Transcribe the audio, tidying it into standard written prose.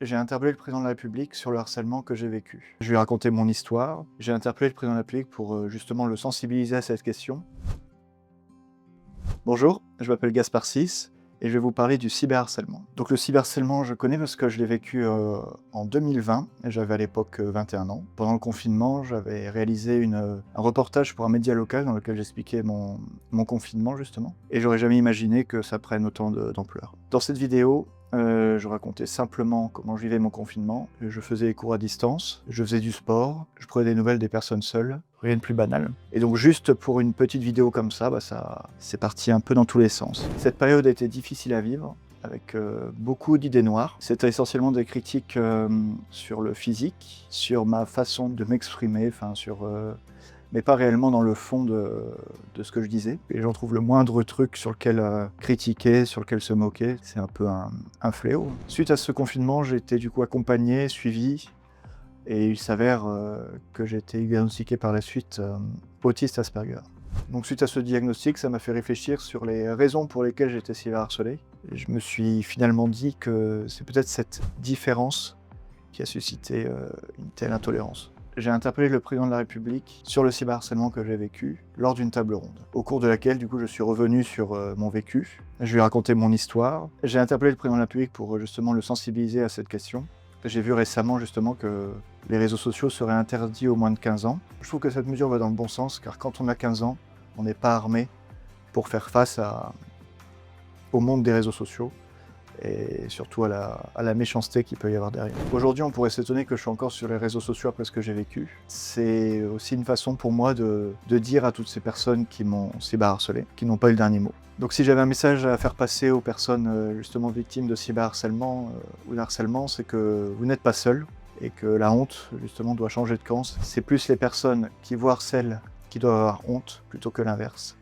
J'ai interpellé le président de la République sur le harcèlement que j'ai vécu. Je lui ai raconté mon histoire. J'ai interpellé le président de la République pour justement le sensibiliser à cette question. Bonjour, je m'appelle Gaspard Sis et je vais vous parler du cyberharcèlement. Donc le cyberharcèlement, je connais parce que je l'ai vécu en 2020. J'avais à l'époque 21 ans. Pendant le confinement, j'avais réalisé un reportage pour un média local dans lequel j'expliquais mon confinement justement. Et j'aurais jamais imaginé que ça prenne autant d'ampleur. Dans cette vidéo, je racontais simplement comment je vivais mon confinement. Je faisais les cours à distance, je faisais du sport, je prenais des nouvelles des personnes seules, rien de plus banal. Et donc juste pour une petite vidéo comme ça, c'est parti un peu dans tous les sens. Cette période a été difficile à vivre, avec beaucoup d'idées noires. C'était essentiellement des critiques sur le physique, sur ma façon de m'exprimer, mais pas réellement dans le fond de ce que je disais. Les gens trouvent le moindre truc sur lequel critiquer, sur lequel se moquer. C'est un peu un fléau. Suite à ce confinement, j'ai été du coup accompagné, suivi, et il s'avère que j'ai été diagnostiqué par la suite autiste Asperger. Donc suite à ce diagnostic, ça m'a fait réfléchir sur les raisons pour lesquelles j'étais cyberharcelé. Et je me suis finalement dit que c'est peut-être cette différence qui a suscité une telle intolérance. J'ai interpellé le président de la République sur le cyberharcèlement que j'ai vécu lors d'une table ronde, au cours de laquelle du coup je suis revenu sur mon vécu. Je lui ai raconté mon histoire. J'ai interpellé le président de la République pour justement le sensibiliser à cette question. J'ai vu récemment justement que les réseaux sociaux seraient interdits aux moins de 15 ans. Je trouve que cette mesure va dans le bon sens, car quand on a 15 ans, on n'est pas armé pour faire face au monde des réseaux sociaux et surtout à la méchanceté qu'il peut y avoir derrière. Aujourd'hui, on pourrait s'étonner que je suis encore sur les réseaux sociaux après ce que j'ai vécu. C'est aussi une façon pour moi de dire à toutes ces personnes qui m'ont cyberharcelé, qui n'ont pas eu le dernier mot. Donc si j'avais un message à faire passer aux personnes justement victimes de cyberharcèlement ou d'harcèlement, c'est que vous n'êtes pas seuls et que la honte justement doit changer de camp. C'est plus les personnes qui voient harcèlent qui doivent avoir honte plutôt que l'inverse.